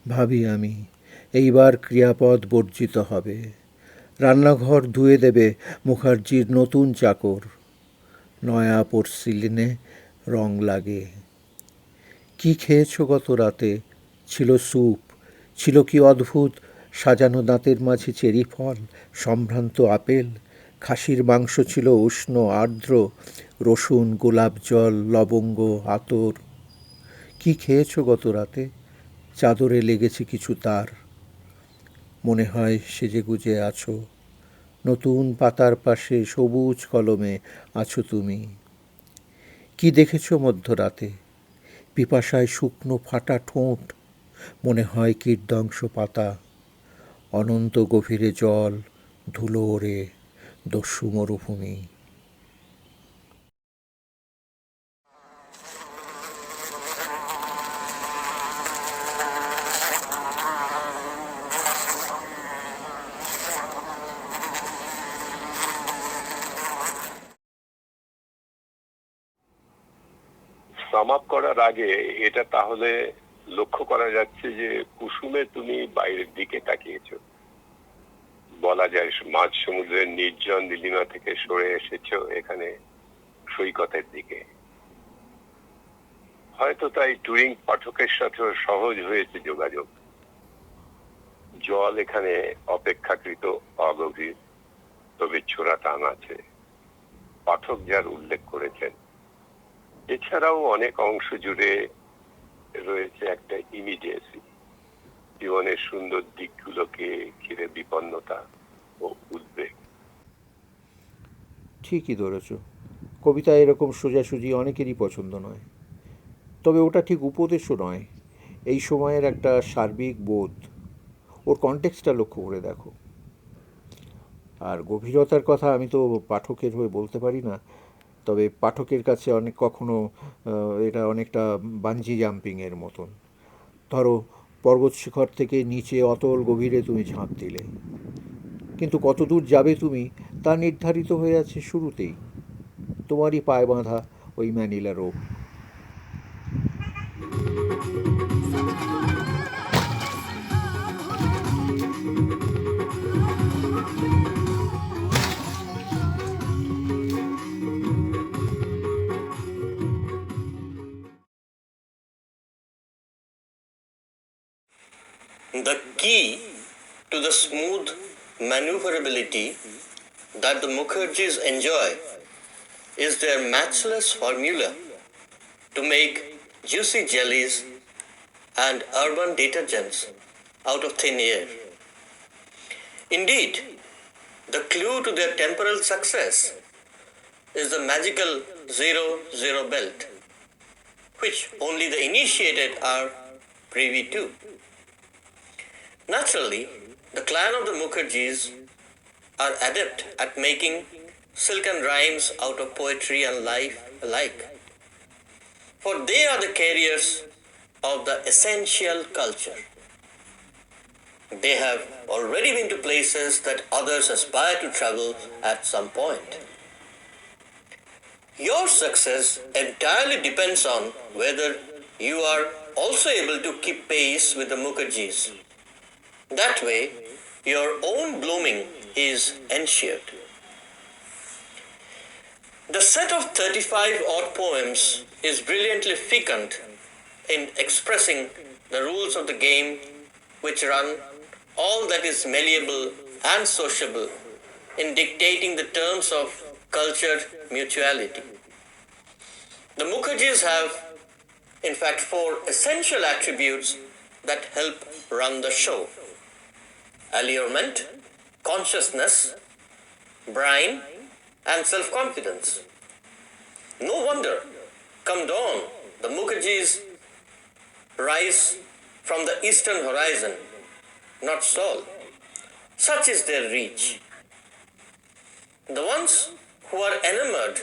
ভাবি আমি, এইবার ক্রিয়াপদ বর্জিত হবে। রান্নাঘর ধুয়ে দেবে মুখার্জির নতুন চাকর। নয়া পোর্সিলিনে রং লাগে। কি খেয়েছ গত রাতে? ছিল স্যুপ, ছিল কি অদ্ভুত সাজানো দাঁতের মাঝে চেরি ফল, সম্ভ্রান্ত আপেল। খাসির মাংস ছিল উষ্ণ আর্দ্র, রসুন, গোলাপ জল, লবঙ্গ, আতর। কি খেয়েছ গত রাতে? চাদরে লেগেছে কিছু তার। মনে হয় সেজেগুজে আছো, নতুন পাতার পাশে সবুজ কলমে আছো তুমি। কি দেখেছ মধ্যরাতে? পিপাসায় শুকনো ফাটা ঠোঁট, মনে হয় কীটদংশ পাতা। অনন্ত গভীরে জল, ধুলো ওড়ে, দস্যু মরুভূমি। সাম আপ করার আগে এটা তাহলে লক্ষ্য করা যাচ্ছে যে কুসুমে তুমি বাইরের দিকে তাকিয়েছো, বলা যায় মাঝ সমুদ্রের নির্জন নীলিমা থেকে সরে এসেছো এখানে সৈকতের দিকে। হয়তো তাই টুরিং পাঠকের সাথেও সহজ হয়েছে যোগাযোগ। জল এখানে অপেক্ষাকৃত অগভীর, তবে ছোড়া টান আছে, পাঠক যার উল্লেখ করেছেন। এছাড়াও অনেক অংশ জুড়ে রয়েছে একটা ইমিডিয়েসি, জীবনের সুন্দর দিকগুলোকে ঘিরে বিপন্নতা ও উদ্বেগ। ঠিকই ধরেছ, কবিতা এরকম সোজাসুজি অনেকেরই পছন্দ নয়, তবে ওটা ঠিক উপদেশও নয়, এই সময়ের একটা সার্বিক বোধ। ওর কনটেক্সটটা লক্ষ্য করে দেখো। আর গভীরতার কথা আমি তো পাঠকের হয়ে বলতে পারি না, তবে পাঠকের কাছে অনেক কখনো এটা অনেকটা বাঞ্জি জাম্পিংয়ের মতন। ধরো পর্বত শিখর থেকে নিচে অতল গভীরে তুমি ঝাঁপ দিলে, কিন্তু কত দূর যাবে তুমি তা নির্ধারিত হয়ে আছে শুরুতেই, তোমারই পায়ে বাঁধা ওই Manila rope. The key to the smooth maneuverability that the Mukherjees enjoy is their matchless formula to make juicy jellies and urban detergents out of thin air. Indeed, the clue to their temporal success is the magical 0-0 belt, which only the initiated are privy to. Naturally, the clan of the Mukherjees are adept at making silken rhymes out of poetry and life alike, for they are the carriers of the essential culture. They have already been to places that others aspire to travel at some point. Your success entirely depends on whether you are also able to keep pace with the Mukherjees. That way, your own blooming is ensured. The set of 35 odd poems is brilliantly fecund in expressing the rules of the game, which run all that is malleable and sociable in dictating the terms of cultured mutuality. The Mukherjees have, in fact, 4 essential attributes that help run the show: allurement, consciousness, brine, and self-confidence. No wonder, come dawn, the Mukherjees rise from the eastern horizon, not Sol. Such is their reach. The ones who are enamored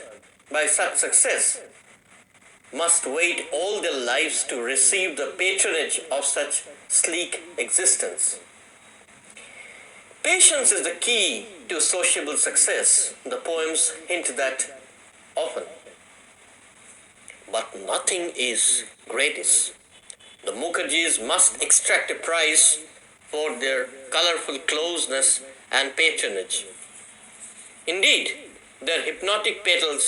by such success must wait all their lives to receive the patronage of such sleek existence. Patience is the key to sociable success. The poems hint that often. But nothing is gratis. The Mukherjees must extract a price for their colorful closeness and patronage. Indeed, their hypnotic petals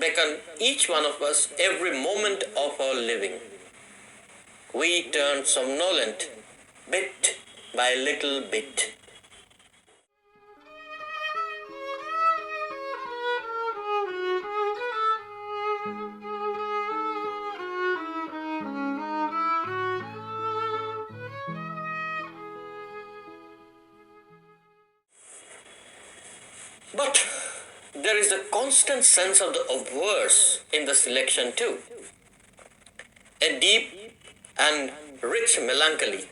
beckon each one of us every moment of our living. We turn somnolent bit by little bit. But there is a constant sense of the obverse in the selection too. A deep and rich melancholy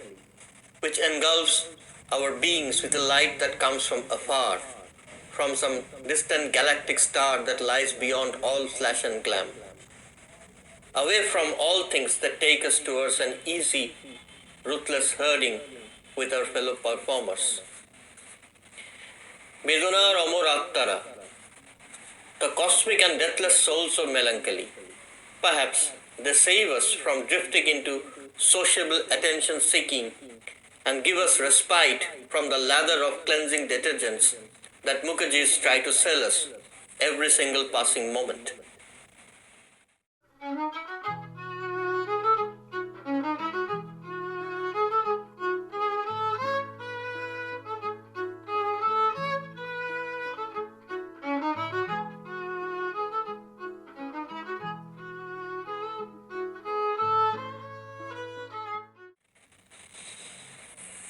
which engulfs our beings with a light that comes from afar, from some distant galactic star that lies beyond all flash and glam, away from all things that take us towards an easy, ruthless herding with our fellow performers. Bedonar Amor Aktara, the cosmic and deathless souls of melancholy, Perhaps they save us from drifting into sociable attention seeking and give us respite from the lather of cleansing detergents that Mukherjees try to sell us every single passing moment.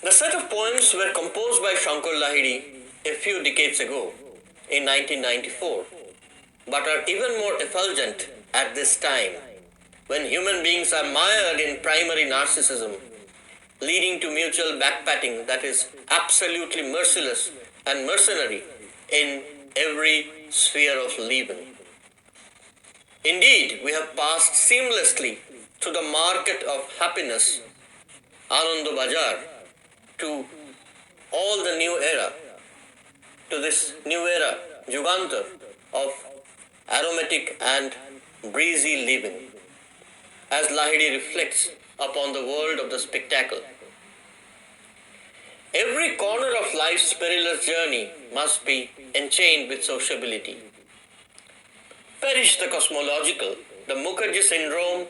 The set of poems were composed by Shankar Lahiri a few decades ago, in 1994, but are even more effulgent at this time, when human beings are mired in primary narcissism, leading to mutual backpatting that is absolutely merciless and mercenary in every sphere of living. Indeed, we have passed seamlessly through the market of happiness, Ananda Bajar, to all the new era, to this new era, Jugantar, of aromatic and breezy living, as Lahiri reflects upon the world of the spectacle. Every corner of life's perilous journey must be enchained with sociability. Perish the cosmological, the Mukherjee syndrome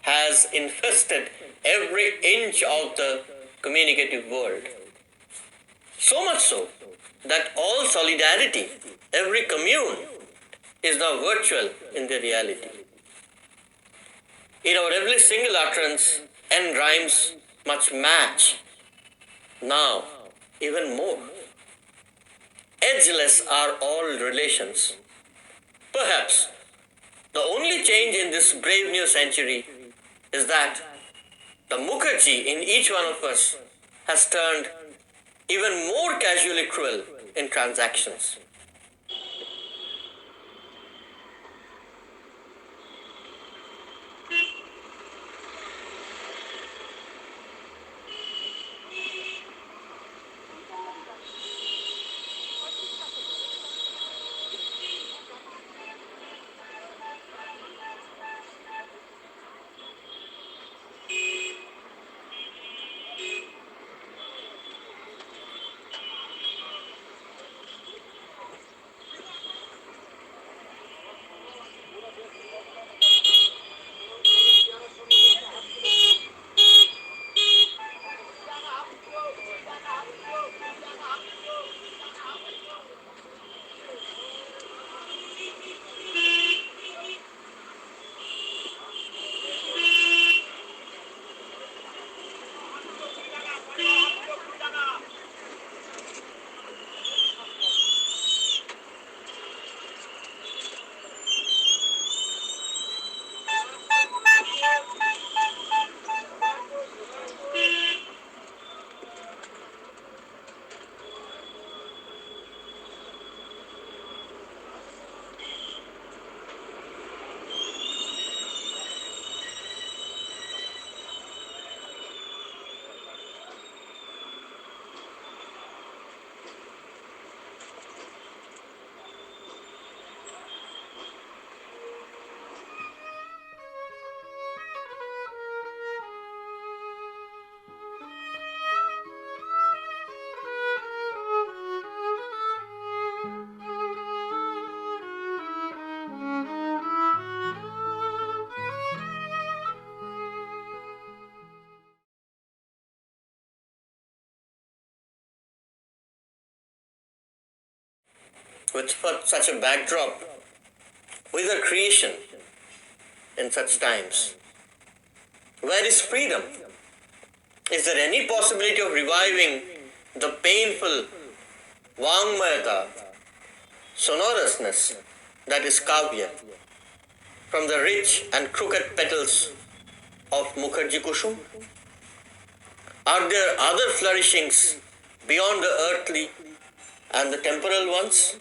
has infested every inch of the communicative world. So much so that all solidarity, every commune, is now virtual in the reality. In our every single utterance, and rhymes must match. Now, even more. Edgeless are all relations. Perhaps the only change in this brave new century is that the Mukherjee in each one of us has turned even more casually cruel in transactions. With such a backdrop, with a creation in such times, where is freedom? Is there any possibility of reviving the painful Vangmayata, sonorousness that is Kavya, from the rich and crooked petals of Mukherjee Kusum? Are there other flourishings beyond the earthly and the temporal ones?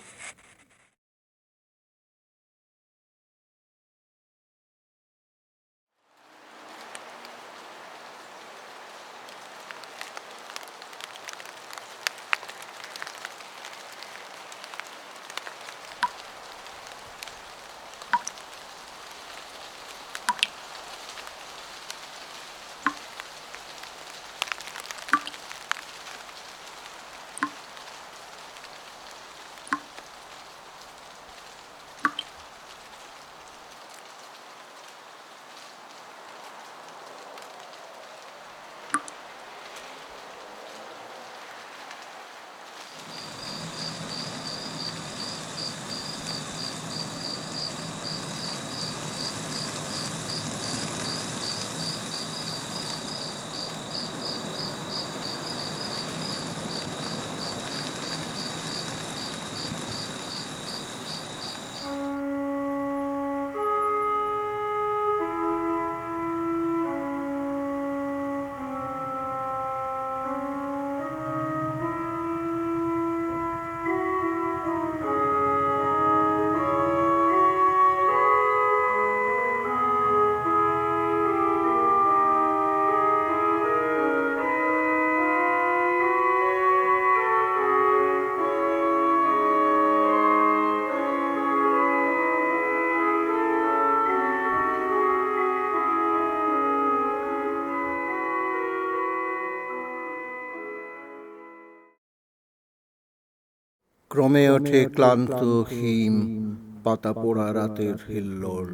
ক্রমে ওঠে ক্লান্ত হিম পাতা পোড়া রাতের হিল্লোল।